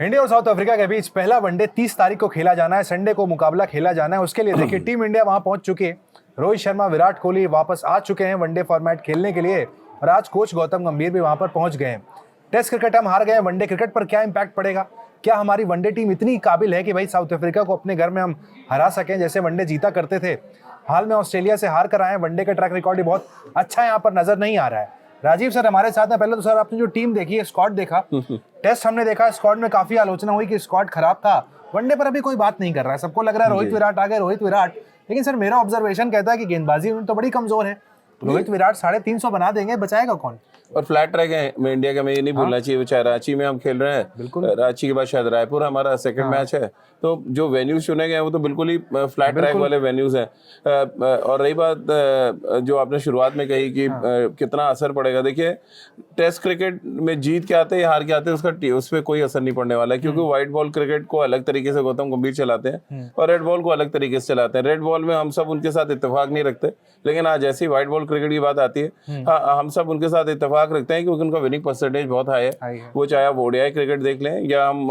India और south Africa के बीच पहला वनडे 30 तारीख को खेला जाना है। संडे को मुकाबला खेला जाना है। उसके लिए देखिए टीम इंडिया वहां पहुंच चुकी है। रोहित शर्मा, विराट कोहली वापस आ चुके हैं वनडे फॉर्मेट खेलने के लिए और आज कोच गौतम गंभीर भी वहां पर पहुंच गए हैं। टेस्ट क्रिकेट हम हार गए, वनडे क्रिकेट पर क्या इंपैक्ट पड़ेगा? क्या हमारी वनडे टीम इतनी काबिल है कि भाई साउथ अफ्रीका को अपने घर में हम हरा सकें जैसे वनडे जीता करते थे? हाल में ऑस्ट्रेलिया से हार कर आए हैं। वनडे का ट्रैक रिकॉर्ड ही बहुत अच्छा यहाँ पर नजर नहीं आ रहा है। राजीव सर हमारे साथ हैं। पहले तो सर आपने जो टीम देखी है, स्क्वाड देखा, टेस्ट हमने देखा, स्क्वाड में काफी आलोचना हुई कि स्क्वाड खराब था। वनडे पर अभी कोई बात नहीं कर रहा है, सबको लग रहा है रोहित विराट आ गए, रोहित विराट। लेकिन सर मेरा ऑब्जर्वेशन कहता है कि गेंदबाजी में तो बड़ी कमजोर है। रोहित विराट 350 बना देंगे, बचाएगा कौन? और फ्लैट ट्रैक है में इंडिया का, मैं ये नहीं बोलना चाहिए। चाहे रांची में हम खेल रहे हैं, बिल्कुल। रांची के बाद शायद रायपुर हमारा सेकंड मैच है, तो जो वेन्यूज चुने गए हैं वो तो बिल्कुल ही फ्लैट ट्रैक वाले वेन्यूज हैं। और रही बात जो आपने शुरुआत में कही कि कितना असर पड़ेगा, देखिए टेस्ट क्रिकेट में जीत के आते हैं हार के आते हैं उस पर कोई असर नहीं पड़ने वाला है, क्योंकि व्हाइट बॉल क्रिकेट को अलग तरीके से गौतम गंभीर चलाते हैं और रेड बॉल को अलग तरीके से चलाते हैं। रेड बॉल में हम सब उनके साथ इत्तेफाक नहीं रखते, लेकिन आज जैसे ही व्हाइट बॉल क्रिकेट की बात आती है, हाँ हम सब उनके साथ इत्तेफाक रखते हैं क्योंकि उनका विनिंग परसेंटेज बहुत हाई है। वो चाहे आप ओडीआई क्रिकेट देख लें या हम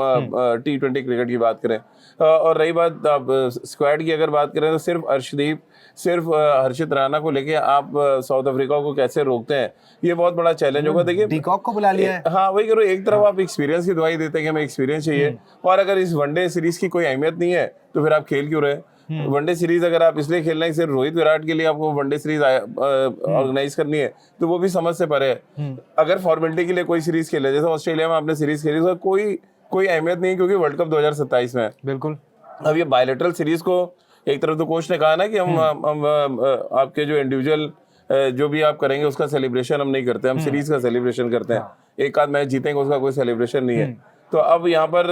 T20 क्रिकेट की बात करें। और रही बात आप स्क्वाड की अगर बात करें, तो सिर्फ अर्शदीप, सिर्फ हर्षित राणा को लेके आप साउथ अफ्रीका को कैसे रोकते हैं, ये बहुत बड़ा चैलेंज होगा। देखिए डीकॉक को बुला लिया है। हाँ वही करो, एक तरफ आप एक्सपीरियंस की दवाई देते हैं कि हमें एक्सपीरियंस चाहिए, और अगर इस वनडे सीरीज की कोई अहमियत नहीं है तो फिर आप खेल क्यों रहे? वनडे सीरीज अगर आप इसलिए खेलना है सिर्फ रोहित विराट के लिए आपको वनडे सीरीज ऑर्गेनाइज करनी है, तो वो भी समझ से परे है। अगर फॉर्मेलिटी के लिए कोई सीरीज खेले, जैसे ऑस्ट्रेलिया में आपने सीरीज खेली, उसका कोई अहमियत नहीं, क्योंकि वर्ल्ड कप 2027 में है। बिल्कुल। अब ये बायलैटरल सीरीज को एक तरफ तो कोच ने कहा ना कि हम आपके जो इंडिविजुअल जो भी आप करेंगे उसका सेलिब्रेशन हम नहीं करते, हम सीरीज का सेलिब्रेशन करते हैं। एक आध मैच जीतेंगे उसका कोई सेलिब्रेशन नहीं है। तो अब यहाँ पर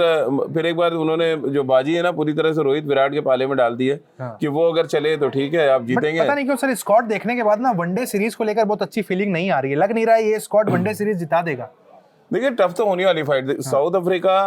फिर एक बार उन्होंने जो बाजी है ना पूरी तरह से रोहित विराट के पाले में डाल दी है कि वो अगर चले तो ठीक है, आप जीतेंगे। पता नहीं क्यों सर स्क्वाड देखने के बाद ना वनडे सीरीज को लेकर बहुत अच्छी फीलिंग नहीं आ रही है। लग नहीं रहा है ये स्क्वाड वनडे सीरीज जिता देगा। देखिए टफ तो होने वाली फाइट। साउथ अफ्रीका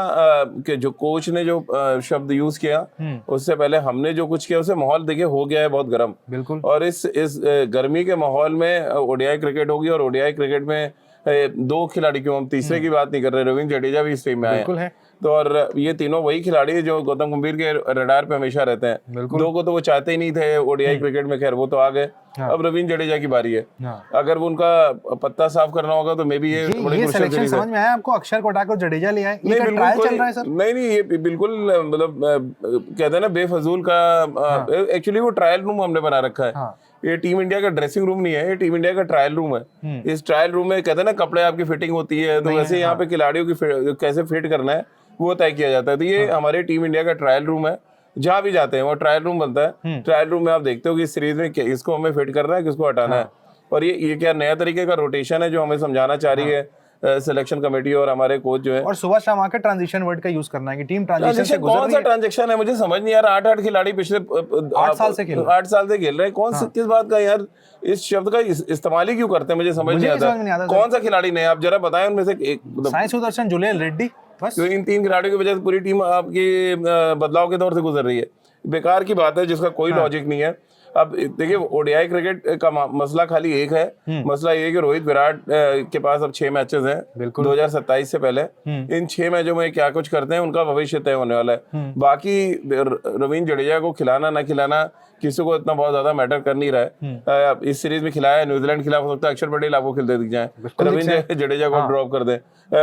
के जो कोच ने जो शब्द यूज किया, उससे पहले हमने जो कुछ किया, उससे माहौल देखिए हो गया है बहुत गर्म। बिल्कुल। और इस गर्मी के माहौल में ओडीआई क्रिकेट होगी, और ओडीआई क्रिकेट में दो खिलाड़ी, क्यों हम तीसरे की बात नहीं कर रहे, रविंद्र जडेजा भी इस टीम में आए हैं। तो और ये तीनों वही खिलाड़ी है जो गौतम गंभीर के रडार पे हमेशा रहते हैं। दो को तो वो चाहते ही नहीं थे ओडीआई क्रिकेट में, खैर वो तो आ गए। अब रविंद्र जडेजा की बारी है। अगर वो उनका पत्ता साफ करना होगा तो मे बी ये सिलेक्शन समझ में आया आपको? अक्षर को हटाकर जडेजा ले आए, ये ट्रायल चल रहा है सर? नहीं, ये बिल्कुल मतलब कहते हैं ना बेफजूल का। एक्चुअली वो ट्रायल रूम हमने बना रखा है। ये टीम इंडिया का ड्रेसिंग रूम नहीं है, ये टीम इंडिया का ट्रायल रूम है। इस ट्रायल रूम में कहते हैं ना कपड़े आपकी फिटिंग होती है, तो वैसे यहाँ पे खिलाड़ियों की कैसे फिट करना है वो तय किया जाता है। तो ये हमारे टीम इंडिया का ट्रायल रूम है, जहाँ भी जाते हैं वो ट्रायल रूम बनता है। ट्रायल रूम में आप देखते हो कि इस सीरीज में इसको हमें फिट करना है, किसको हटाना है। और ये क्या नया तरीके का रोटेशन है जो हमें समझाना चाह रही है सिलेक्शन कमेटी और हमारे कोच जो है। और सुबह शाम आकर ट्रांजिशन वर्ड का यूज करना है कि टीम ट्रांजिशन से गुजर रही है। कौन सा ट्रांजेक्शन है मुझे समझ नहीं आ रहा। 8 खिलाड़ी पिछले 8 साल से खेल रहे हैं। कौन सा किस बात का यार, इस शब्द का इस्तेमाल ही क्यों करते हैं, मुझे समझ नहीं आता। कौन सा खिलाड़ी नहीं, आप जरा बताएं उनमें से एक। साई सुदर्शन, जुलेल रेड्डी, बस इन 3 खिलाड़ियों की वजह से पूरी टीम आपकी बदलाव के दौर से गुजर रही है। बेकार की बात है जिसका कोई लॉजिक नहीं है। अब देखिए ओडीआई क्रिकेट का मसला खाली एक है, मसला ये है कि रोहित विराट के पास अब 6 मैचेस हैं 2027 से पहले। इन 6 मैचों में क्या कुछ करते हैं उनका भविष्य तय होने वाला है। बाकी रविंद्र जडेजा को खिलाना ना खिलाना किसी को इतना बहुत ज्यादा मैटर कर नहीं रहा है। इस सीरीज में खिलाया, न्यूजीलैंड के खिलाफ हो सकता है अक्षर पटेल आपको खेलते दिख जाए, रविंद्र जडेजा को ड्रॉप कर दे,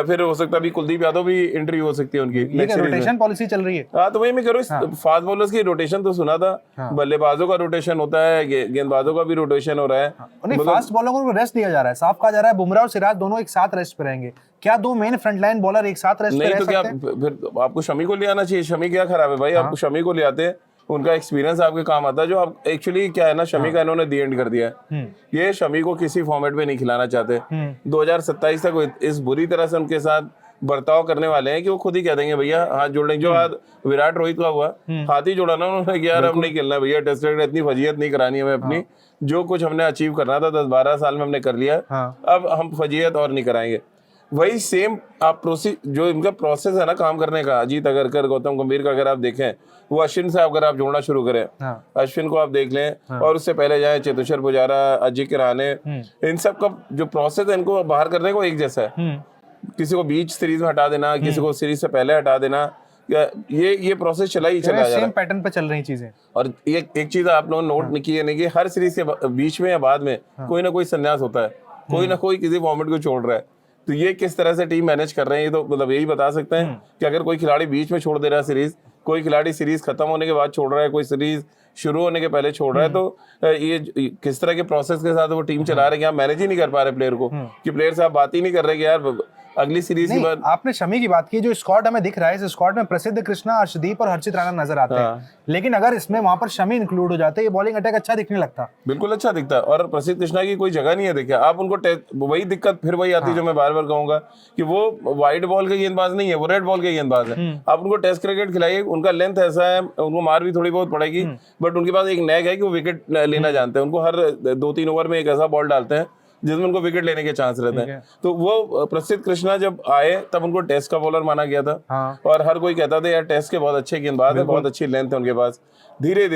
फिर हो सकता है अभी कुलदीप यादव भी एंट्री हो सकती है उनकी। रोटेशन पॉलिसी चल रही है। हाँ तो वही मैं कह रहा हूँ, फास्ट बॉलर्स की रोटेशन तो सुना था, बल्लेबाजों का रोटेशन होता है, गेंदबाजों का भी रोटेशन हो रहा है। फास्ट बॉलरों को रेस्ट दिया जा रहा है, साफ कहा जा रहा है बुमराह और सिराज दोनों एक साथ रेस्ट पे रहेंगे। क्या 2 मेन फ्रंटलाइन बॉलर एक साथ रेस्ट पे रह सकते हैं? नहीं तो क्या फिर आपको शमी को ले आना चाहिए। शमी क्या खराब है भाई, आपको शमी को ले आते, उनका एक्सपीरियंस आपके काम आता है। जो आप एक्चुअली क्या है ना, शमी का इन्होंने दी एंड कर दिया है। ये शमी को किसी फॉर्मेट में नहीं खिलाना चाहते। 2027 तक इस बुरी तरह से उनके साथ बर्ताव करने वाले हैं कि वो खुद ही कह देंगे भैया हाथ जोड़ लेंगे। जो हाथ विराट रोहित का हुआ, हाथ ही जोड़ा ना उन्होंने, यार अब नहीं खेलना भैया टेस्ट क्रिकेट, इतनी फजीयत नहीं करानी हमें अपनी। जो कुछ हमने अचीव करना था 10-12 साल में हमने कर लिया, अब हम फजीयत और नहीं कराएंगे। वही सेम आप जो इनका प्रोसेस है ना काम करने का, अजीत अगरकर, गौतम गंभीर का अगर आप देखें, वो अश्विन से अगर आप जोड़ना शुरू करें, अश्विन को आप देख लें, और उससे पहले जाए चेतेश्वर पुजारा, अजिंक्य रहाणे, इन सब का जो प्रोसेस है इनको बाहर करने को एक जैसा है। किसी को बीच सीरीज में हटा देना, किसी को सीरीज से पहले हटा देना, ये प्रोसेस चला ही चला जा रहा है। सेम पैटर्न पे चल रही चीजें। और एक चीज आप लोगों ने नोट की है नहीं कि हर सीरीज के बीच में या बाद में कोई ना कोई संन्यास होता है, कोई ना कोई किसी फॉर्मेट को छोड़ रहा है। तो ये किस तरह से टीम मैनेज कर रहे हैं, ये तो मतलब यही बता सकते हैं कि अगर कोई खिलाड़ी बीच में छोड़ दे रहा है सीरीज, कोई खिलाड़ी सीरीज खत्म होने के बाद छोड़ रहा है, कोई सीरीज शुरू होने के पहले छोड़ रहा है, तो ये किस तरह के प्रोसेस के साथ वो टीम चला रहे हैं कि आप मैनेज ही नहीं कर पा रहे प्लेयर को, कि प्लेयर से आप बात ही नहीं कर रहे कि यार अगली सीरीज की बात। आपने शमी की बात की, जो स्क्वाड हमें दिख रहा है, इस स्क्वाड में प्रसिद्ध कृष्णा, अर्शदीप और हर्षित राणा नजर आते हैं, लेकिन अगर इसमें वहां पर शमी इंक्लूड हो जाते, ये बॉलिंग अटैक अच्छा दिखने लगता। बिल्कुल अच्छा दिखता है। और प्रसिद्ध कृष्णा की कोई जगह नहीं है, देखिए आप उनको वही दिक्कत फिर वही आती है जो मैं बार बार कहूंगा कि वो वाइड बॉल के गेंदबाज नहीं है, वो रेड बॉल के गेंदबाज है। आप उनको टेस्ट क्रिकेट खिलाइए, उनका लेंथ ऐसा है, उनको मार भी थोड़ी बहुत पड़ेगी, बट उनके पास एक नैग है कि वो विकेट लेना जानते हैं। उनको हर 2-3 ओवर में एक ऐसा बॉल डालते हैं जिसमें उनको विकेट लेने के चांस रहते हैं। तो वो प्रसिद्ध कृष्णा जब आए तब उनको टेस्ट का बॉलर माना गया था। और हर कोई कहता था यार टेस्ट के बहुत अच्छे गेंदबाज है, बहुत अच्छी लेंथ है उनके पास। धीरे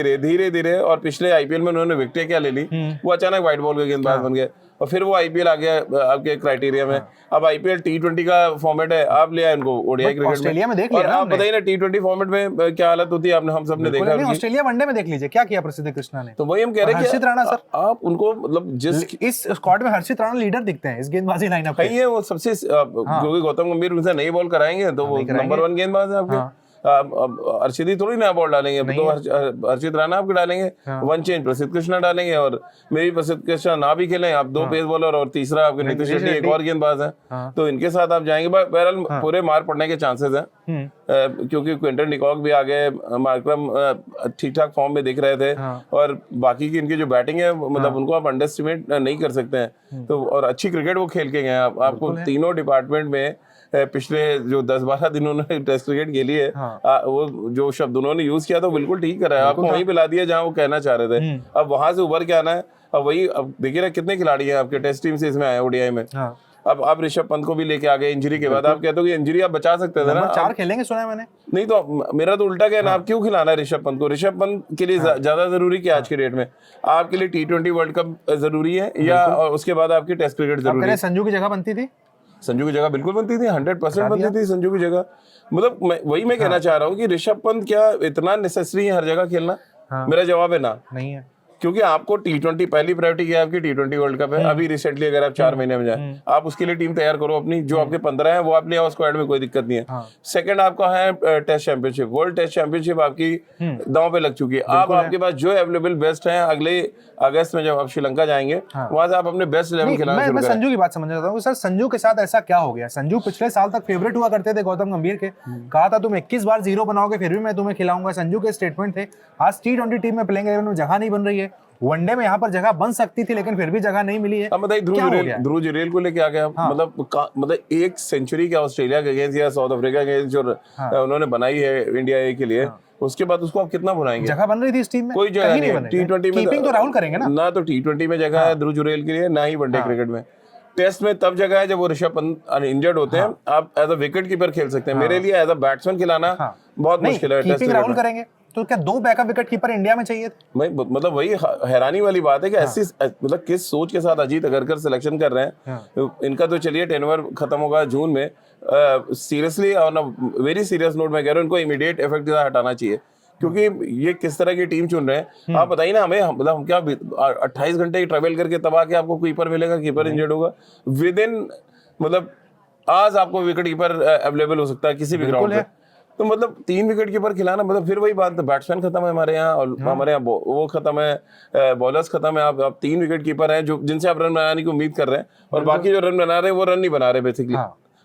धीरे और पिछले आईपीएल में उन्होंने विकेटें क्या ले ली, वो अचानक व्हाइट बॉल के गेंदबाज बन गए। और फिर वो आईपीएल आ गया आपके क्राइटेरिया में। अब आईपीएल T20 का फॉर्मेट है, आप ले आए उनको ओडीआई क्रिकेट ऑस्ट्रेलिया में देख और लिया आप बताइए ना T20 फॉर्मेट में क्या हालत होती है, आपने हम सब ने देखा। ऑस्ट्रेलिया वनडे में देख लीजिए क्या किया प्रसिद्ध कृष्णा ने। तो वही हम कह रहे हैं हर्षित राणा सर, आप उनको मतलब जिस इस स्क्वाड में हर्षित राणा लीडर दिखते हैं इस गेंदबाजी लाइनअप पे। है वो सबसे, क्योंकि गौतम गंभीर उनसे नई बॉल कराएंगे तो वो नंबर 1 गेंदबाज है आपके। अर्शदीप ही थोड़ी नया बॉल डालेंगे, तो हर्षित राणा आपके डालेंगे, वन चेंज प्रसिद्ध कृष्णा डालेंगे। और मेरी प्रसिद्ध कृष्णा ना भी खेलें, आप 2 पेस बॉलर और तीसरा आपके नीतीश रेड्डी एक और गेंदबाज है, तो इनके साथ आप जाएंगे। बहरहाल पूरे मार पड़ने के चांसेस हैं, क्योंकि क्विंटन डिकॉक भी आ गए, मार्करम ठीक ठाक फॉर्म में दिख रहे थे, और बाकी की इनकी जो बैटिंग है मतलब उनको आप अंडर एस्टिमेट नहीं कर सकते हैं। तो और अच्छी क्रिकेट वो खेल के गए। आपको तीनों डिपार्टमेंट में पिछले जो 10-12 दिन उन्होंने टेस्ट क्रिकेट खेली है, वो जो शब्द उन्होंने यूज किया तो बिल्कुल ठीक कर रहा है, आपको वहीं पे ला दिया जहां वो कहना चाह रहे थे। अब वहां से उभर के आना है। अब वही, अब देखिए ना कितने खिलाड़ी हैं आपके टेस्ट टीम से इसमें आए ओडीआई में। अब आप ऋषभ पंत को भी लेके आ गए इंजरी के बाद। आप कहते हो कि इंजरी आप बचा सकते थे ना, 4 खेलेंगे सुना है मैंने। नहीं तो मेरा तो उल्टा कहना, आप क्यों खिलाना है ऋषभ पंत को? ऋषभ पंत के लिए ज्यादा जरूरी क्या आज की डेट में? आपके लिए T20 वर्ल्ड कप जरूरी है या उसके बाद आपकी टेस्ट क्रिकेट जरूरी है? संजू की जगह बनती थी, संजू की जगह बिल्कुल बनती थी, 100% बनती थी संजू की जगह। मतलब वही मैं कहना चाह रहा हूँ कि ऋषभ पंत क्या इतना नेसेसरी है हर जगह खेलना? मेरा जवाब है ना, नहीं है। क्योंकि आपको T20 पहली प्रायोरिटी क्या है आपकी? T20 वर्ल्ड कप है। अभी रिसेंटली अगर आप 4 महीने में जाए, आप उसके लिए टीम तैयार करो अपनी, जो आपके 15 है वो आप ले आओ स्क्वाड में, कोई दिक्कत नहीं है। सेकंड आपका है test championship, world test championship आपकी दांव पे लग चुकी है। आपके पास जो अवेलेबल बेस्ट है, अगले अगस्त में जब आप श्रीलंका जाएंगे वहां से आप अपने बेस्ट लेवल खिलाना शुरू करें। मैं संजू की बात समझना चाहता हूँ सर, संजू के साथ ऐसा क्या हो गया? संजू पिछले साल तक फेवरेट हुआ करते थे गौतम गंभीर के, कहा था तुम 21 बार 0 बनाओगे फिर भी मैं तुम्हें खिलाऊंगा, संजू के स्टेटमेंट थे। आज T20 टीम में प्लेइंग 11 में जगह नहीं बन रही है, वनडे में यहाँ पर जगह बन सकती थी लेकिन फिर भी जगह नहीं मिली है। अब बताइए ध्रुव जुरेल को लेके आ गया। मतलब 1 सेंचुरी क्या ऑस्ट्रेलिया के अगेंस्ट या साउथ अफ्रीका के अगेंस्ट जो उन्होंने बनाई है इंडिया ए के लिए, उसके बाद उसको आप कितना बनाएंगे? जगह बन रही थी इस टीम में, कोई जगह नहीं है। T20 में तो राहुल करेंगे ना तो T20 में जगह है ध्रुव जुरेल के लिए, ना ही वनडे क्रिकेट में। टेस्ट में तब जगह है जब वो ऋषभ पंत इंजर्ड होते हैं, आप एज अ विकेट कीपर खेल सकते हैं। मेरे लिए एज अ बैट्समैन खिलाना बहुत मुश्किल है। टेस्ट राहुल करेंगे तो क्या 2 बैकअप विकेट कीपर इंडिया में चाहिए? मतलब वही हैरानी वाली बात है कि ऐसी मतलब किस सोच के साथ अजीत अगरकर सिलेक्शन कर रहे हैं। इनका तो चलिए टेन्योर खत्म होगा जून में, seriously on a very serious note मैं कह रहा हूँ इनको इमीडिएट इफेक्ट हटाना चाहिए, क्योंकि ये किस तरह की टीम चुन रहे हैं। आप बताइए ना हमें, मतलब हम क्या 28 घंटे ट्रेवल करके तब आके आपको कीपर मिलेगा, कीपर इंजर्ड होगा विद इन, मतलब आज आपको विकेट कीपर अवेलेबल हो सकता है किसी भी ग्राउंड पे। तो मतलब 3 विकेट कीपर खिलाना, मतलब फिर वही बात, बैट्समैन खत्म है हमारे यहाँ, और हमारे यहाँ वो खत्म है, बॉलर्स खत्म है। आप 3 विकेट कीपर हैं जो जिनसे आप रन बनाने की उम्मीद कर रहे हैं, और बाकी जो रन बना रहे हैं वो रन नहीं बना रहे बेसिकली।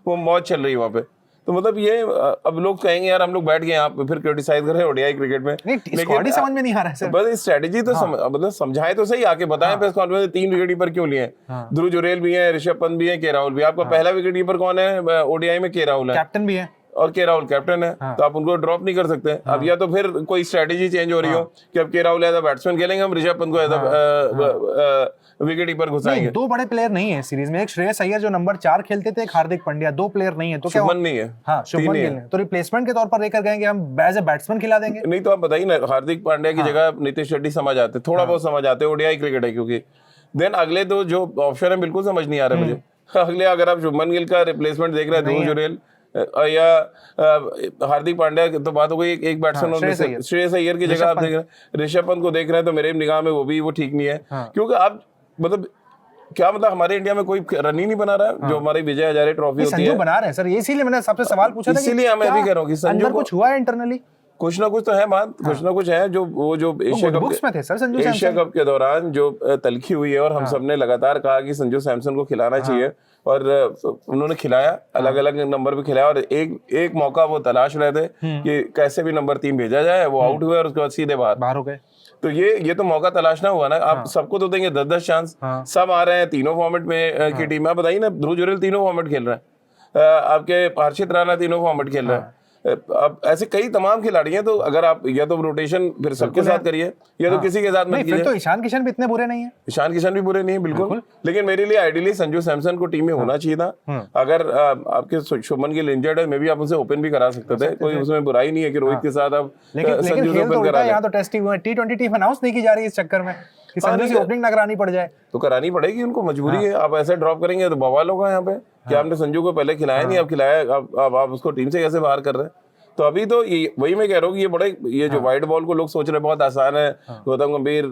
वो मौज चल रही है वहाँ पे। तो मतलब ये अब लोग कहेंगे यार हम लोग बैठ गए यहाँ पे फिर क्रिटिसाइज कर रहे हैं ओडीआई क्रिकेट में, लेकिन समझ में नहीं आ रहा है सर। बस स्ट्रेटेजी तो मतलब समझाएं तो सही, आके बताएं प्रेस कॉन्फ्रेंस में 3 विकेट कीपर क्यों लिए हैं। ध्रुव जुरेल भी है, ऋषभ पंत भी है, के राहुल भी। आपका पहला विकेट कीपर कौन है ओडीआई में? के राहुल है, कैप्टन भी है, और के राहुल कैप्टन है। तो आप उनको ड्रॉप नहीं कर सकते। अब या तो फिर कोई स्ट्रेटेजी चेंज हो रही हो कि अब के राहुल एज अ बैट्समैन खेलेंगे, हम ऋषभ पंत को एज अ विकेट कीपर घुसाएंगे। 2 बड़े प्लेयर नहीं है सीरीज में, एक श्रेयस अय्यर जो नंबर 4 खेलते थे, एक हार्दिक पांड्या, 2 प्लेयर नहीं है। तो क्या शुभमन नहीं है? शुभमन गिल है, तो रिप्लेसमेंट के तौर पर लेकर गएंगे हम, एज अ बैट्समैन खिला देंगे। नहीं तो आप बताइए ना, हार्दिक पांड्या की जगह नीतीश रेड्डी समझ आते, थोड़ा बहुत समझ आते, ओडीआई क्रिकेट है क्योंकि। देन अगले 2 जो ऑप्शन है बिल्कुल समझ नहीं आ रहे मुझे। अगले अगर आप शुभमन गिल का रिप्लेसमेंट देख रहे हैं, ध्रुव जुरेल या हार्दिक पांड्या की तो बात हो गई, एक बैट्समैन और श्रेयस अय्यर की जगह आप देख रहे हैं, ऋषभ पंत को देख रहे हैं, तो मेरे निगाह में वो ठीक नहीं है। क्योंकि आप मतलब क्या मतलब हमारे इंडिया में कोई रन ही नहीं बना रहा है जो हमारी विजय हजारे ट्रॉफी होती है। बना रहे हैं सर, इसीलिए मैंने सबसे सवाल पूछा था, इसीलिए मैं भी कह रहा हूँ कि संजू कुछ हुआ है इंटरनली, कुछ ना कुछ तो है बात, कुछ ना कुछ है। जो एशिया कप के दौरान जो तलखी हुई है और हम सबने लगातार कहा कि संजू सैमसन को खिलाना चाहिए, और उन्होंने खिलाया, अलग अलग नंबर पे खिलाया, और एक मौका वो तलाश रहे थे कि कैसे भी नंबर 3 भेजा जाए, वो आउट हुए और उसके बाद सीधे बाहर हो गए। तो ये तो मौका तलाशना हुआ ना। आप सबको तो देंगे 10-10 चांस, सब आ रहे हैं तीनों फॉर्मेट में की टीम। आप बताइए ना, ध्रुव जुरेल तीनों फॉर्मेट खेल रहे हैं, आपके हर्षित राणा तीनों फॉर्मेट खेल रहे हैं। अब ऐसे कई तमाम खिलाड़ी हैं, तो अगर आप या तो रोटेशन फिर सबके साथ करिए या तो किसी के साथ मत कीजिए। तो ईशान किशन भी इतने बुरे नहीं है, ईशान किशन भी बुरे नहीं है बिल्कुल, लेकिन मेरे लिए आइडियली संजू सैमसन को टीम में होना चाहिए था। अगर आपके शुभमन गिल इंजर्ड है, मे बी आप उसे ओपन भी करा सकते थे, कोई उसमें बुराई नहीं है कि रोहित के साथ आप संजू को ओपन करा। यहाँ तो T20 टीम अनाउंस नहीं की जा रही है इस चक्कर में कि संजू की ओपनिंग ना करानी पड़ जाए, तो करानी पड़ेगी, उनको मजबूरी है। आप ऐसे ड्रॉप करेंगे तो बवाल होगा यहाँ पे कि आपने संजू को पहले खिलाया नहीं, अब खिलाया, अब आप उसको टीम से कैसे बाहर कर रहे हैं। तो अभी तो वही मैं कह रहा हूँ कि ये जो व्हाइट बॉल को लोग सोच रहे बहुत आसान है। गौतम गंभीर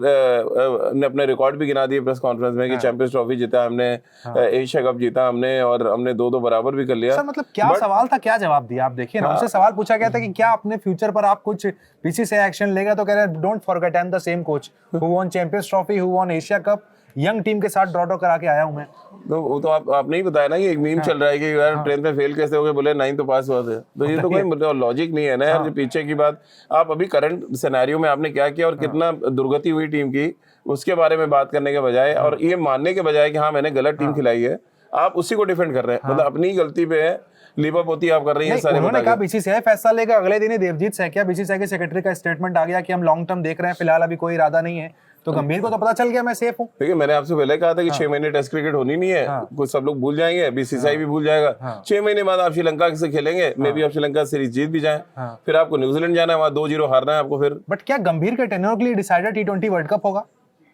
ने अपने रिकॉर्ड भी गिना दिए प्रेस कॉन्फ्रेंस में कि चैंपियंस ट्रॉफी जीता हमने, एशिया कप जीता हमने, और हमने 2-2 बराबर भी कर लिया। सर मतलब क्या सवाल था, क्या जवाब दिया? आप देखिए ना, उनसे सवाल पूछा गया था कि क्या अपने फ्यूचर पर आप कुछ बीसीसीआई एक्शन लेगा, तो कह रहे हैं don't forget I am the same coach who won champions trophy, who won Asia cup, young team के साथ ड्रॉ करा के आया हूं मैं। तो वो तो आपने ही बताया ना कि एक मीम चल रहा है कि यार ट्रेन में फेल कैसे हो गए, बोले 9 तो पास हुआ थे। तो ये तो कोई लॉजिक नहीं है ना यार। पीछे की बात, आप अभी करंट सिनेरियो में आपने क्या किया और कितना दुर्गति हुई टीम की, उसके बारे में बात करने के बजाय और ये मानने के बजाय कि हाँ मैंने गलत टीम खिलाई है, आप उसी को डिफेंड कर रहे हैं। मतलब अपनी गलती पे है, लिप अप होती आप कर रही है सारे। उन्होंने कहा बीसीसीआई फैसला लेगा, अगले दिन ही देवजीत सैकिया बीसीसीआई के सेक्रेटरी का स्टेटमेंट आ गया कि हम लॉन्ग टर्म देख रहे हैं, फिलहाल अभी कोई इरादा नहीं है। तो गंभीर को तो पता चल गया मैं सेफ हूं। देखिए मैंने आपसे पहले कहा था कि 6 महीने टेस्ट क्रिकेट होनी नहीं है, कुछ सब लोग भूल जाएंगे, बीसीसीआई भी भूल जाएगा। 6 महीने बाद आप श्रीलंका से खेलेंगे, मे बी आप श्रीलंका सीरीज जीत भी जाए, फिर आपको न्यूजीलैंड जाना है, वहां 2-0 हारना है आपको फिर। बट क्या गंभीर के टेन्योर के लिए डिसाइडेड T20 वर्ल्ड कप होगा?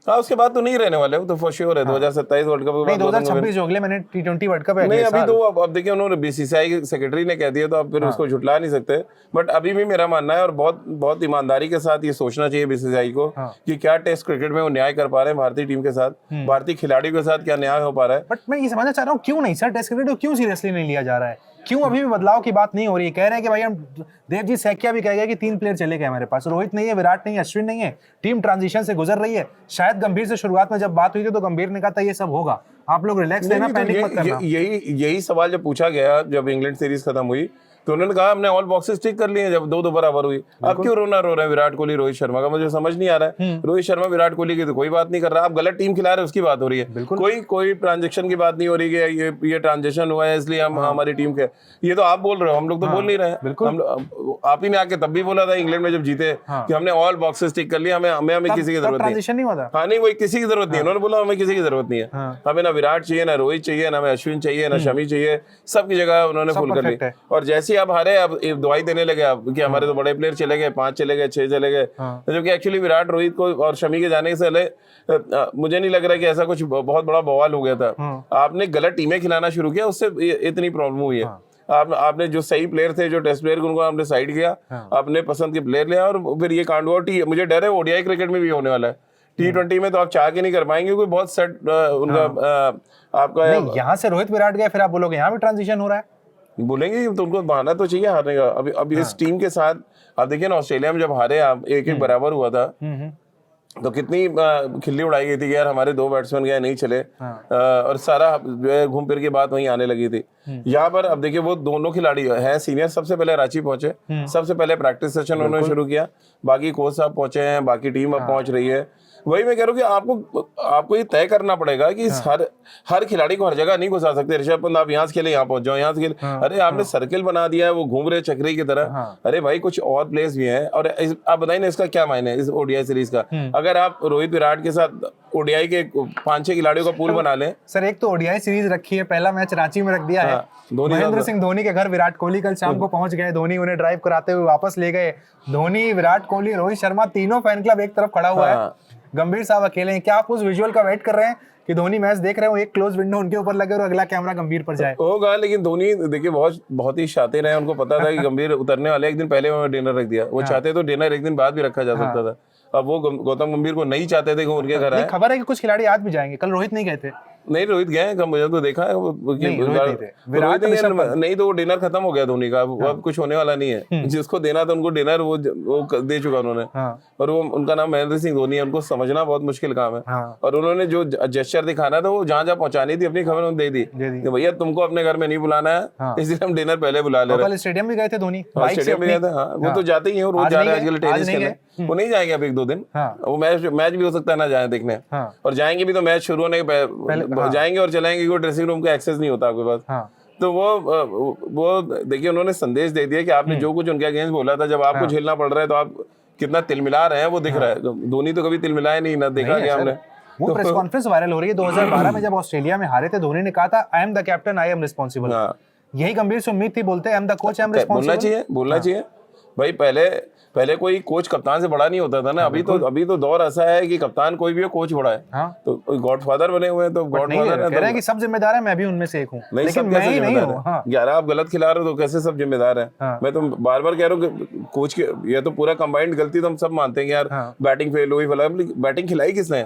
हाँ, उसके बाद तो नहीं रहने वाले, वो तो फॉर श्योर है। 2027 वर्ल्ड कप, नहीं 2026 जो अगले महीने T20 वर्ल्ड कप है नहीं अभी तो अब देखिए उन्होंने बीसीसीआई के सेक्रेटरी ने कह दिया, तो आप फिर उसको झुटला नहीं सकते। बट अभी भी मेरा मानना है, और बहुत बहुत ईमानदारी के साथ ये सोचना चाहिए बीसीसीआई को कि क्या टेस्ट क्रिकेट में वो न्याय कर पा रहे हैं भारतीय टीम के साथ, भारतीय खिलाड़ियों के साथ क्या न्याय हो पा रहा है। बट मैं ये समझना चाह रहा हूँ क्यों नहीं सर, टेस्ट क्रिकेट को क्यों सीरियसली नहीं लिया जा रहा है? क्यों अभी भी बदलाव की बात नहीं हो रही है? कह रहे हैं कि भाई हम, देवजीत सैकिया भी कह गए कि 3 प्लेयर चले गए हमारे पास, रोहित नहीं है, विराट नहीं है, अश्विन नहीं है, टीम ट्रांजिशन से गुजर रही है। शायद गंभीर से शुरुआत में जब बात हुई थी तो गंभीर ने कहा था ये सब होगा, आप लोग रिलैक्स रहना, पैनिक मत करना। यही सवाल जब पूछा गया जब इंग्लैंड सीरीज खत्म हुई, तो उन्होंने कहा हमने ऑल बॉक्सेस टिक कर लिए जब 2-2 बराबर हुई। अब क्यों रो रहे हैं विराट कोहली रोहित शर्मा का? मुझे समझ नहीं आ रहा है। रोहित शर्मा विराट कोहली की तो कोई बात नहीं कर रहा, आप गलत टीम खिला रहे हैं उसकी बात हो रही है। कोई ट्रांजेक्शन की बात नहीं हो रही है, ये ट्रांजेक्शन हुआ है इसलिए हम हमारी टीम के, ये तो आप बोल रहे हो, हम लोग तो बोल नहीं रहे हैं। आप ही ने आके तब भी बोला था इंग्लैंड में जब जीते कि हमने ऑल बॉक्सेस टिक कर लिया, हमें किसी की जरूरत नहीं है। हाँ नहीं, वही किसी की जरूरत नहीं है, उन्होंने बोला हमें किसी की जरूरत नहीं है, हमें ना विराट चाहिए, ना रोहित चाहिए, ना हमें अश्विन चाहिए, ना शमी चाहिए, सबकी जगह उन्होंने फुल कर ली। और जैसे ही आप हारे, अब दवाई देने लगे आप कि हमारे तो बड़े प्लेयर चले गए, 5 चले गए, 6 चले गए, जबकि एक्चुअली विराट, रोहित को और शमी के जाने से पहले मुझे नहीं लग रहा कि ऐसा कुछ बहुत बड़ा बवाल हो गया था। आपने गलत टीमें खिलाना शुरू किया, उससे इतनी प्रॉब्लम हुई है। आपने जो सही प्लेयर थे, जो टेस्ट प्लेयर, उनको आपने साइड किया, आपने पसंद के प्लेयर लिया, और फिर ये कांड हुआ। मुझे डर है ओडीआई क्रिकेट में भी होने वाला है। T20 में तो आप चाह के नहीं कर पाएंगे, क्योंकि बहुत सेट उनका आपका। यहाँ से रोहित विराट गए, फिर आप बोलोगे यहाँ भी ट्रांजिशन हो रहा है, बोलेंगे तो उनको बहाना तो चाहिए हारने का। अभी इस टीम के साथ आप देखिए ना, ऑस्ट्रेलिया में जब हारे आप, 1-1 बराबर हुआ था, तो कितनी खिल्ली उड़ाई गई थी कि यार हमारे 2 बैट्समैन गए, नहीं चले, और सारा जो है घूम फिर के बात वहीं आने लगी थी। यहाँ पर अब देखिए वो दोनों खिलाड़ी हैं सीनियर, सबसे पहले रांची पहुंचे, सबसे पहले प्रैक्टिस सेशन उन्होंने शुरू किया, बाकी कोच साहब पहुंचे हैं, बाकी टीम अब पहुंच रही है। वही मैं कह रहा हूँ कि आपको ये तय करना पड़ेगा कि हर खिलाड़ी को हर जगह नहीं घुसा सकते। ऋषभ पंत आप यहाँ से खेले, यहाँ पहुंच जाओ, यहाँ से खेले, अरे आपने सर्किल बना दिया है, वो घूम रहे चक्री की तरह। अरे भाई कुछ और प्लेयर्स भी हैं। और आप बताइए ना, इसका क्या मायने है इस ओडीआई सीरीज का? अगर आप रोहित विराट के साथ ओडीआई के 5-6 खिलाड़ियों का पूल बना ले। सर एक तो ओडीआई सीरीज रखी है, पहला मैच रांची में रख दिया है, महेंद्र सिंह धोनी के घर विराट कोहली कल शाम को पहुंच गए, धोनी उन्हें ड्राइव कराते हुए वापस ले गए। धोनी, विराट कोहली, रोहित शर्मा, तीनों फैन क्लब एक तरफ खड़ा हुआ है, गंभीर साहब अकेले हैं। क्या आप उस विजुअल का वेट कर रहे हैं कि धोनी मैच देख रहे हो, एक क्लोज विंडो उनके ऊपर लगे और अगला कैमरा गंभीर पर जाए। होगा, लेकिन धोनी देखिए बहुत ही शातिर है, उनको पता था कि गंभीर उतरने वाले, एक दिन पहले उन्होंने डिनर रख दिया। वो चाहते तो डिनर एक दिन बाद भी रखा जा सकता था। अब वो गौतम गंभीर को नहीं चाहते थे कि उनके घर आए। खबर है कि कुछ खिलाड़ी आज भी जाएंगे, कल रोहित नहीं गए थे। नहीं, रोहित गए हैं, मुझे तो देखा है रोहित नहीं तो वो डिनर खत्म हो गया धोनी का, वो अब कुछ होने वाला नहीं है। जिसको देना था उनको डिनर वो दे चुका उन्होंने। और वो उनका नाम महेंद्र सिंह धोनी है, उनको समझना बहुत मुश्किल काम है। और उन्होंने जो जेस्चर दिखाना था वो जहाँ पहुंचानी थी अपनी खबर दे दी कि भैया तुमको अपने घर में नहीं बुलाना है, इसलिए हम डिनर पहले बुला ले रहे हैं। स्टेडियम भी गए थे धोनी, स्टेडियम में गए थे। वो तो जाते ही है, रोज जा रहे हैं आजकल टेनिस खेलने। वो नहीं जाएंगे अब 1-2 दिन, वो मैच भी हो सकता है ना जाए देखने। और जाएंगे भी तो मैच शुरू होने के जाएंगे और चलेंगे, ड्रेसिंग रूम का एक्सेस नहीं होता आपके पास। तो वो देखिए उन्होंने संदेश दे दिया कि आपने जो कुछ उनके अगेंस्ट बोला था, जब आपको झेलना पड़ रहा है तो आप कितना तिलमिला रहे हैं वो दिख रहा है। धोनी तो कभी तिलमिलाया नहीं, ना देखा गया हमने। वो प्रेस कॉन्फ्रेंस वायरल हो रही है 2012 में जब ऑस्ट्रेलिया में हारे थे, धोनी ने कहा था I am the captain, I am responsible. यही गंभीर से उम्मीद थी, बोलते I am the coach, I am responsible. बोलना चाहिए भाई। पहले कोई कोच कप्तान से बड़ा नहीं होता था ना। अभी तो दौर ऐसा है कि कप्तान कोई भी हो, कोच बड़ा है। तो गॉडफादर बने हुए हैं, तो गॉडफादर कह रहे हैं कि सब जिम्मेदार है, मैं भी उनमें से एक हूँ। नहीं, सब कैसे जिम्मेदार है? 11 आप गलत खिला रहे हो तो कैसे सब जिम्मेदार है? मैं तो बार बार कह रहा हूँ कि कोच की ये तो पूरा कंबाइंड गलती, तो हम सब मानते हैं कि यार बैटिंग फेल हुई, बैटिंग खिलाई किसने?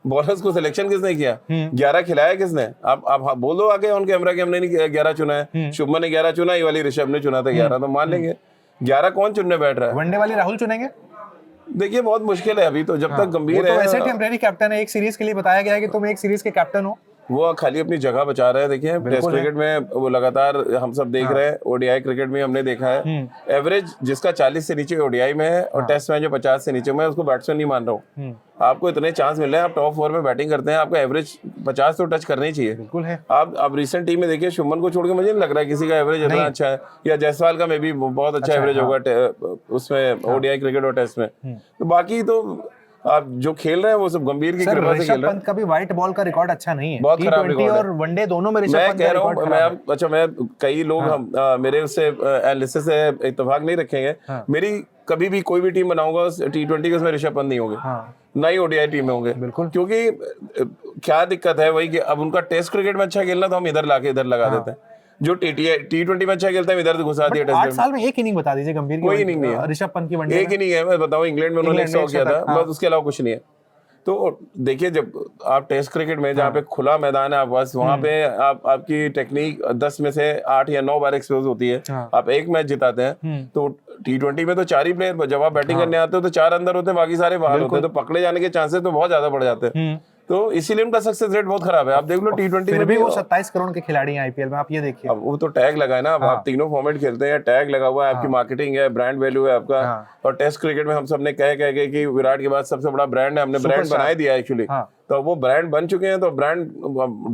बॉलर्स को सिलेक्शन किसने किया? 11 खिलाया किसने? आप बोलो आगे ऑन कैमरा कि हमने नहीं 11 चुना है, शुभमन ने 11 चुना, ये वाली ऋषभ ने चुना था 11, तो मान लेंगे। 11 कौन चुनने बैठ रहा है? वनडे वाली राहुल चुनेंगे? देखिए बहुत मुश्किल है अभी तो, जब तक गंभीर है। तो वैसे टेम्परेरी कैप्टन है, एक सीरीज के लिए बताया गया है कि तुम एक सीरीज के कैप्टन हो। वो खाली अपनी जगह बचा रहे हैं। देखिए टेस्ट क्रिकेट में वो लगातार हम सब देख रहे हैं, ओडीआई क्रिकेट में हमने देखा है एवरेज जिसका 40 से नीचे ओडीआई में है और टेस्ट में जो 50 से नीचे, मैं उसको बैट्समैन नहीं मान रहा हूँ। आपको इतने चांस मिल रहे हैं, आप टॉप 4 में बैटिंग करते हैं, आपका एवरेज 50 तो टच करना ही चाहिए। बिल्कुल है। आप रिसेंट टीम में देखिए, शुभमन को छोड़ के मुझे नहीं लग रहा है किसी का एवरेज इतना अच्छा है, या जायसवाल का में भी बहुत अच्छा एवरेज होगा उसमें ओडीआई क्रिकेट और टेस्ट में। तो बाकी तो आप जो खेल रहे हैं वो सब गंभीर की कृपा से खेल रहे हैं। पंत का भी व्हाइट बॉल का रिकॉर्ड अच्छा नहीं है, बहुत खराब रिकॉर्ड है। और वनडे दोनों में ऋषभ पंत मैं कह रहा हूं, मैं कई लोग मेरे उससे एनालिसिस से इत्तेफाक नहीं रखेंगे। मेरी कभी भी कोई भी टीम बनाऊंगा T20 के, उसमें ऋषभ पंत नहीं होंगे, ना ही ओडीआई टीम में होंगे। बिल्कुल, क्योंकि क्या दिक्कत है वही कि अब उनका टेस्ट क्रिकेट में अच्छा खेलना तो हम इधर लाके इधर लगा देते हैं। जो T20 में अच्छा खेलता है इधर घुसा दिया। 8 साल में एक इनिंग बता दीजिए गंभीर की, कोई इनिंग नहीं है ऋषभ पंत की वनडे एक इनिंग है। मैं बताऊं, इंग्लैंड में उन्होंने 100 किया था, बस उसके अलावा कुछ नहीं है। तो देखिए जब आप टेस्ट क्रिकेट में जहाँ पे खुला मैदान है आप बस वहाँ पे आपकी टेक्निक 10 में से 8 या 9 बार एक्सपोज होती है, आप एक मैच जिताते हैं। तो T20 में तो 4 ही प्लेयर, जब आप बैटिंग करने आते हो तो 4 अंदर होते हैं, बाकी सारे बाहर होते हैं, तो पकड़े जाने के चांसेस तो बहुत ज्यादा बढ़ जाते हैं। तो इसीलिए उनका सक्सेस रेट बहुत खराब है। आप देख लो T20 में भी वो 27 करोड़ के खिलाड़ी हैं आईपीएल में, आप ये देखिए। अब वो तो टैग लगा है ना, आप तीनों फॉर्मेट खेलते हैं, टैग लगा हुआ है, आपकी मार्केटिंग है, ब्रांड वैल्यू है आपका। और टेस्ट क्रिकेट में हम सबने कह के कि विराट के बाद सबसे बड़ा ब्रांड है, हमने ब्रांड बना दिया एक्चुअली। तो वो ब्रांड बन चुके हैं, तो ब्रांड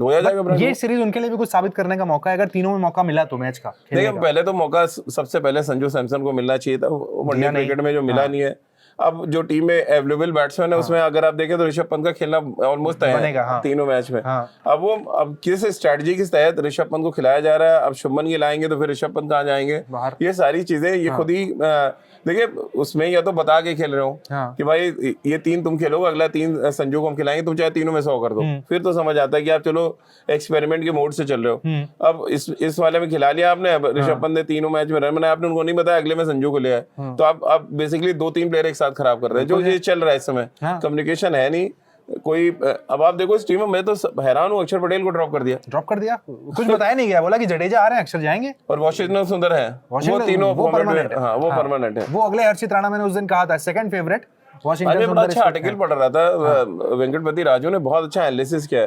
ढोया जाएगा ब्रांड। ये सीरीज उनके लिए भी कुछ साबित करने का मौका है, अगर तीनों में मौका मिला तो मैच का। देखिए पहले तो मौका सबसे पहले संजू सैमसन को मिलना चाहिए था, वनडे क्रिकेट में जो मिला नहीं है। अब जो टीम में अवेलेबल बैट्समैन है उसमें अगर आप देखें तो ऋषभ पंत का खेलना ऑलमोस्ट तय है तीनों मैच में। अब किस स्ट्रेटजी के तहत ऋषभ पंत को खिलाया जा रहा है, अब शुभमन गिल आएंगे तो फिर ऋषभ पंत कहाँ जाएंगे, ये सारी चीजें ये खुद ही देखिए उसमें या तो बता के खेल रहे हो कि भाई ये 3 तुम खेलो, अगला 3 संजू को हम खिलाएंगे, तुम चाहे तीनों में 100 कर दो, फिर तो समझ आता है कि आप चलो एक्सपेरिमेंट के मोड से चल रहे हो। अब इस वाले में खिला लिया आपने, ऋषभ पंत ने तीनों मैच में रन बनाए, आपने उनको नहीं बताया अगले में संजू को लिया, तो आप बेसिकली 2-3 प्लेयर एक साथ खराब कर रहे हैं, जो ये चल रहा है इस समय। कम्युनिकेशन है नहीं कोई। अब आप देखो इस टीम में मैं तो हैरान हूँ, अक्षर पटेल को ड्रॉप कर दिया, कुछ बताया नहीं गया, बोला कि जडेजा आ रहे हैं, अक्षर जाएंगे, और वाशिंगटन सुंदर है, वो तीनों वो परमानेंट है। वो परमानेंट है, वो अगले हर्षित राणा मैंने उस दिन कहा था सेकंड फेवरेट वाशिंगटन सुंदर। अच्छा आर्टिकल पढ़ रहा था, वेंकटपति राजू ने बहुत अच्छा एनालिसिस किया है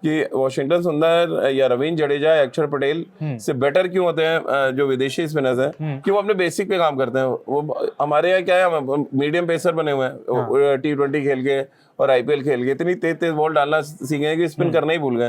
कि वाशिंगटन सुंदर या रवींद्र जडेजा या अक्षर पटेल से बेटर क्यों होते हैं जो विदेशी स्पिनर्स हैं, कि वो अपने बेसिक पे काम करते हैं। वो हमारे यहाँ क्या है, मीडियम पेसर बने हुए हैं, T20 खेल के और आईपीएल खेल के इतनी तेज बॉल डालना सीखे हैं कि स्पिन करना ही भूल गए।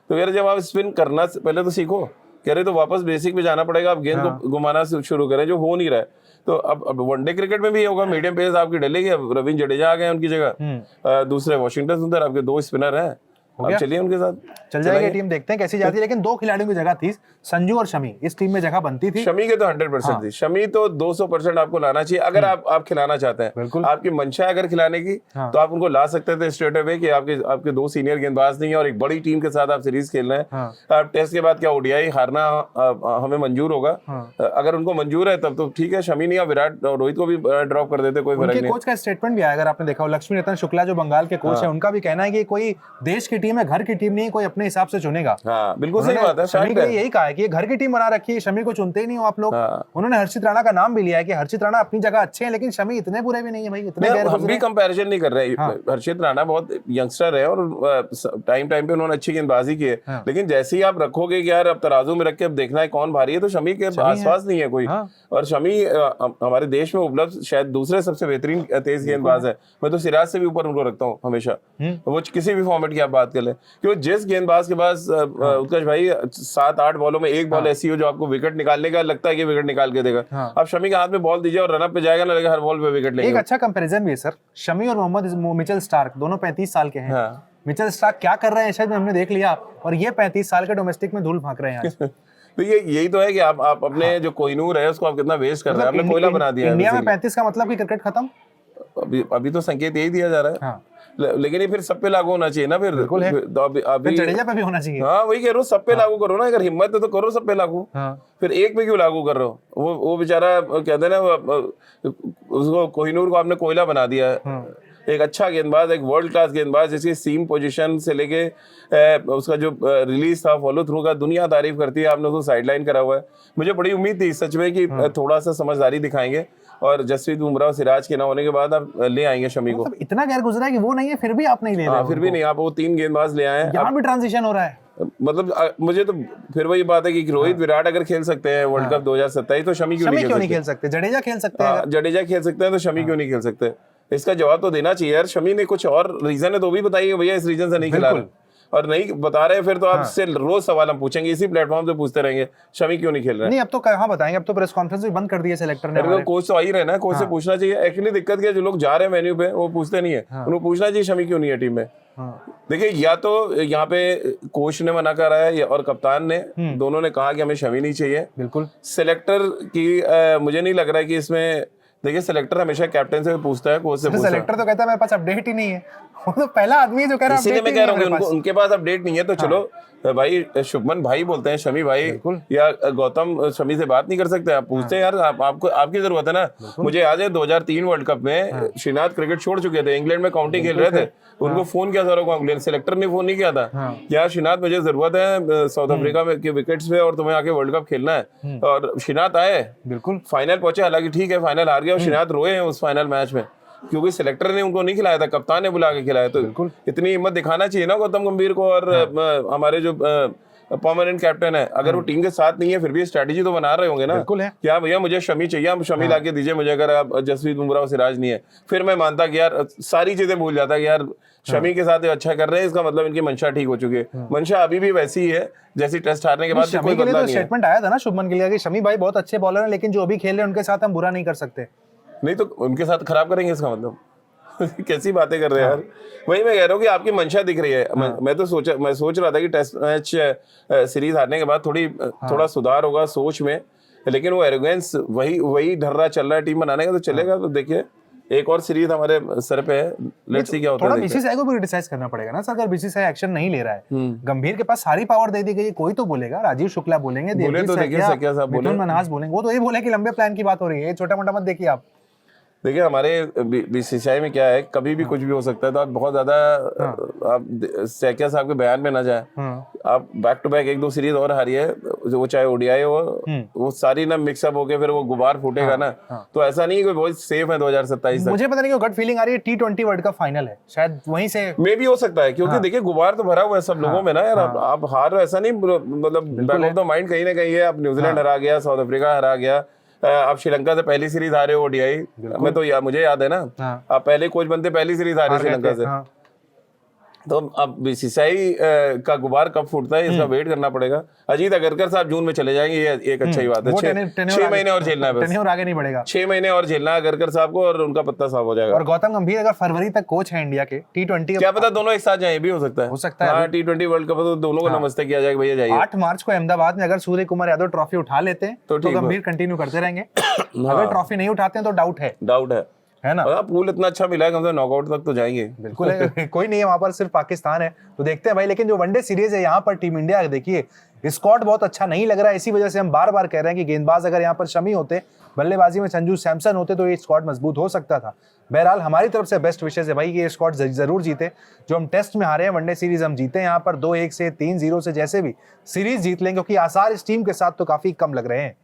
तो यार जब आप स्पिन करना पहले तो सीखो, कह रहे तो वापस बेसिक पे जाना पड़ेगा, आप गेंद को घुमाना शुरू करें, जो हो नहीं रहा है। तो अब वनडे क्रिकेट में भी होगा, मीडियम पेस आपकी डलेगी। अब रवींद्र जडेजा आ गए उनकी जगह, दूसरे वाशिंगटन सुंदर, आपके 2 स्पिनर हैं, अब चलिए उनके साथ चल जाएगी टीम, देखते हैं कैसी जाती है। लेकिन 2 खिलाड़ियों की जगह थी, संजू और शमी, इस टीम में जगह बनती थी। शमी के तो 100% थी, शमी तो 200% आपको लाना चाहिए अगर आप खिलाना चाहते हैं। बिल्कुल। आपकी मंशा है अगर खिलाने की तो आप उनको ला सकते थे स्ट्रेट अवे कि आपके 2 सीनियर गेंदबाज नहीं है और एक बड़ी टीम के साथ आप सीरीज खेल रहे हैं। आप टेस्ट के बाद क्या ओडीआई हारना हमें मंजूर होगा, अगर उनको मंजूर है तब तो ठीक है। शमी नहीं, विराट और रोहित को भी ड्रॉप कर देते, कोई फर्क नहीं। कोच का स्टेटमेंट भी आया, अगर आपने देखा हो, लक्ष्मी रतन शुक्ला जो बंगाल के कोच है, उनका भी कहना है कि कोई देश की टीम है, घर की टीम नहीं, कोई अपने हिसाब से चुनेगा। हाँ बिल्कुल सही बात है। शमी के लिए यही कहा है कि ये घर की टीम बना रखी है, शमी को चुनते ही नहीं हो आप लोग। उन्होंने हर्षित राणा का नाम भी लिया है कि हर्षित राणा अपनी जगह अच्छे हैं, लेकिन शमी इतने बुरे भी नहीं है भाई, इतने हम भी कंपैरिजन नहीं कर रहे। हर्षित राणा बहुत यंगस्टर है और टाइम पे उन्होंने अच्छी गेंदबाजी की है, लेकिन जैसे ही आप रखोगे कि यार अब तराजू में रख के अब देखना है कौन भारी है, तो शमी के आसपास नहीं है कोई। और शमी हमारे देश में उपलब्ध शायद दूसरे सबसे बेहतरीन तेज गेंदबाज है। मैं तो सिराज से भी ऊपर उनको रखता हूँ हमेशा, वो किसी भी फॉर्मेट की आप बात कर ले, क्योंकि जिस गेंदबाज के पास उत्कर्ष भाई 7-8 बॉलों में एक बॉल ऐसी हो जो आपको विकेट निकालने का लगता है कि विकेट निकाल के देगा, आप शमी के हाथ में बॉल दीजिए और रनअप पे जाएगा ना, लगेगा हर बॉल पे विकेट लेगा। एक अच्छा कंपैरिजन भी है सर, शमी और मोहम्मद मिचेल स्टार्क दोनों 35 साल के हैं। मिचेल स्टार्क क्या कर रहे हैं शायद हमने देख लिया, और ये 35 साल के डोमेस्टिक में धूल फांक रहे हैं। तो यही तो है कि आप अपने जो कोहिनूर है उसको आप कितना वेस्ट कर रहे हैं, आपने कोयला बना दिया। इंडिया में 35 का मतलब कि क्रिकेट खत्म, अभी तो संकेत यही दिया जा रहा है। लेकिन ये फिर सब पे लागू होना चाहिए ना, फिर बिल्कुल है, तो अभी जडेजा पे भी होना चाहिए। हाँ वही कह रहा हूँ, सब पे लागू करो ना, अगर हिम्मत है तो करो सब पे लागू। फिर एक पे क्यों लागू कर रहे हो? वो बेचारा कहते हैं ना, उसको कोहिनूर को आपने कोयला बना दिया है। एक अच्छा गेंदबाज, एक वर्ल्ड क्लास गेंदबाज, जिसकी सीम पोजीशन से लेके उसका जो रिलीज था, फॉलो थ्रू का, दुनिया तारीफ करती है, आपने उसको साइडलाइन करा हुआ है। मुझे बड़ी उम्मीद थी सच में कि थोड़ा सा समझदारी दिखाएंगे और जसप्रीत बुमराह और सिराज के ना होने के बाद आप ले आएंगे शमी को। इतना गैर गुजरा है कि वो नहीं है, फिर भी आप नहीं ले रहे। फिर भी नहीं, आप वो 3 गेंदबाज ले आए। यहाँ भी ट्रांजिशन हो रहा है। मतलब मुझे तो फिर वही बात है कि रोहित विराट अगर खेल सकते हैं वर्ल्ड कप 2027, तो शमी क्यों नहीं खेल सकते? जडेजा खेल सकते हैं, जडेजा खेल सकते हैं, तो शमी क्यों नहीं खेल सकते? इसका जवाब तो देना चाहिए यार। शमी ने कुछ और रीजन है तो भी बताइए भैया, इस रीजन से नहीं खिला रहे, और नहीं बता रहे फिर तो आपसे रोज सवाल हम पूछेंगे, इसी प्लेटफॉर्म पे पूछते रहेंगे शमी क्यों नहीं खेल रहे। नहीं अब तो कहाँ बताएंगे, अब तो प्रेस कॉन्फ्रेंस भी बंद कर दी है सेलेक्टर ने। कोच तो आ ही रहे ना, कोच से पूछना चाहिए। एक्चुअली दिक्कत क्या है, जो लोग जा रहे हैं मेन्यू पे वो पूछते नहीं है, उनको पूछना चाहिए शमी क्यों नहीं है टीम में। देखिए, या तो यहाँ पे कोच ने मना करा है और कप्तान ने, दोनों ने कहा कि हमें शमी नहीं चाहिए। बिल्कुल सेलेक्टर की मुझे नहीं लग रहा है कि इसमें, देखिए सेलेक्टर हमेशा कैप्टन से पूछता है, कोच से पूछता है। सेलेक्टर तो कहता है मेरे पास अपडेट ही नहीं है, वो तो पहला आदमी है जो कह रहा है। इसीलिए मैं कह रहा हूँ उनके पास अपडेट नहीं है, तो चलो भाई शुभमन भाई बोलते हैं शमी भाई, या गौतम शमी से बात नहीं कर सकते? आप पूछते हैं यार, आपको आपकी जरूरत है ना। मुझे याद है 2003 वर्ल्ड कप में श्रीनाथ क्रिकेट छोड़ चुके थे, इंग्लैंड में काउंटी खेल रहे थे, उनको फोन किया था, सेलेक्टर ने फोन नहीं किया था यार श्रीनाथ मुझे जरूरत है साउथ अफ्रीका में के विकेट्स पे और तुम्हें आके वर्ल्ड कप खेलना है, और श्रीनाथ आए, बिल्कुल फाइनल पहुंचे। हालांकि ठीक है फाइनल हार गया और श्रीनाथ रोए हैं उस फाइनल मैच में, क्योंकि सिलेक्टर ने उनको नहीं खिलाया था, कप्तान ने बुला के खिलाया। तो इतनी हिम्मत दिखाना चाहिए ना गौतम गंभीर को। और हमारे जो परमानेंट कैप्टन है, अगर वो टीम के साथ नहीं है फिर भी स्ट्रेटेजी तो बना रहे होंगे ना, क्या भैया मुझे शमी चाहिए, आप शमी लाके दीजिए मुझे, अगर आप जसप्रीत बुमराह और सिराज नहीं है। फिर मैं मानता कि यार सारी चीजें भूल जाता कि यार शमी के साथ अच्छा कर रहे हैं, इसका मतलब इनकी मंशा ठीक हो चुकी है। मंशा अभी भी वैसी ही है जैसी टेस्ट हारने के बाद कोई बदला नहीं है। स्टेटमेंट आया था ना शुभमन के लिए कि शमी भाई बहुत अच्छे बॉलर हैं, लेकिन जो अभी खेल रहे हैं उनके साथ हम बुरा नहीं कर सकते। नहीं तो उनके साथ खराब करेंगे, इसका मतलब कैसी बातें कर रहे हैं यार। वही मैं कह रहा हूँ कि आपकी मंशा दिख रही है। मैं सोच रहा था कि टेस्ट मैच सीरीज हारने के बाद थोड़ा सुधार होगा सोच में, लेकिन वो एरोगेंस वही ढर्रा चल रहा है टीम बनाने का, तो चलेगा। तो देखिए एक और सीरीज हमारे सर पे है, लेट्स सी क्या होता है। थोड़ा बीसीसीआई को भी क्रिटिसाइज करना पड़ेगा ना सर, अगर बीसीसीआई एक्शन नहीं ले रहा है। गंभीर के पास सारी पावर दे दी गई, कोई तो बोलेगा, राजीव शुक्ला बोलेंगे, मिथुन मन्हास बोलेंगे, वो तो ये बोले कि लंबे प्लान की बात हो रही है, छोटा मोटा मत देखिए आप। देखिए हमारे बीसीसीआई में क्या है, कभी भी कुछ भी हो सकता है, तो आप बहुत ज्यादा आप सैकिया साहब के बयान में ना जाए। आप बैक टू बैक 1-2 सीरीज और हारिए, वो चाहे ओडीआई हो, वो सारी ना मिक्सअप होके फिर वो गुबार फूटेगा ना। तो ऐसा नहीं कि बहुत सेफ है 2027 तक। मुझे पता नहीं क्यों गट फीलिंग आ रही है T20 वर्ल्ड कप फाइनल है, शायद वहीं से मे भी हो सकता है, क्योंकि देखिए गुबार तो भरा हुआ है सब लोगों में ना यार। आप हार रहे, ऐसा नहीं, मतलब बैक ऑफ द माइंड कहीं ना कहीं है। आप न्यूजीलैंड हरा गया, साउथ अफ्रीका हरा गया, आप श्रीलंका से पहली सीरीज हारे हो ओडीआई में, तो मुझे याद है ना, आप पहले कोच बनते पहली सीरीज हारे श्रीलंका से। तो अब बीसीसीआई का गुबार कब फूटता है इसका वेट करना पड़ेगा। अजीत अगरकर साहब जून में चले जाएंगे, ये एक अच्छा ही बात है। वो 6 महीने और झेलना है बस, टेन्योर आगे नहीं बढ़ेगा। 6 महीने और झेलना है अगरकर साहब को और उनका पत्ता साफ हो जाएगा। और गौतम गंभीर अगर फरवरी तक कोच है इंडिया के T20, क्या पता दोनों एक साथ जाए, भी हो सकता है। हो सकता है। हाँ, T20 वर्ल्ड कप तो दोनों को नमस्ते किया जाएगा, भैया जाइए। 8 मार्च को अहमदाबाद में अगर सूर्य कुमार यादव ट्रॉफी उठा लेते हैं तो ठीक गंभीर कंटिन्यू करते रहेंगे। अगर ट्रॉफी नहीं उठाते हैं तो डाउट है ना। पूल इतना अच्छा मिला है, कम से नॉकआउट तक तो जाएंगे। बिल्कुल है। कोई नहीं है वहां पर, सिर्फ पाकिस्तान है। तो देखते हैं भाई, लेकिन जो वनडे सीरीज है यहाँ पर टीम इंडिया देखिए स्क्वाड बहुत अच्छा नहीं लग रहा है। इसी वजह से हम बार बार कह रहे हैं कि गेंदबाज अगर यहाँ पर शमी होते, बल्लेबाजी में संजू सैमसन होते तो ये स्क्वाड मजबूत हो सकता था। बहरहाल हमारी तरफ से बेस्ट विशेष है भाई, ये स्क्वाड जरूर जीते। जो हम टेस्ट में हारे हैं, वनडे सीरीज हम जीते यहाँ पर 2-1 से 3-0 से, जैसे भी सीरीज जीत लें, क्योंकि आसार इस टीम के साथ तो काफी कम लग रहे हैं।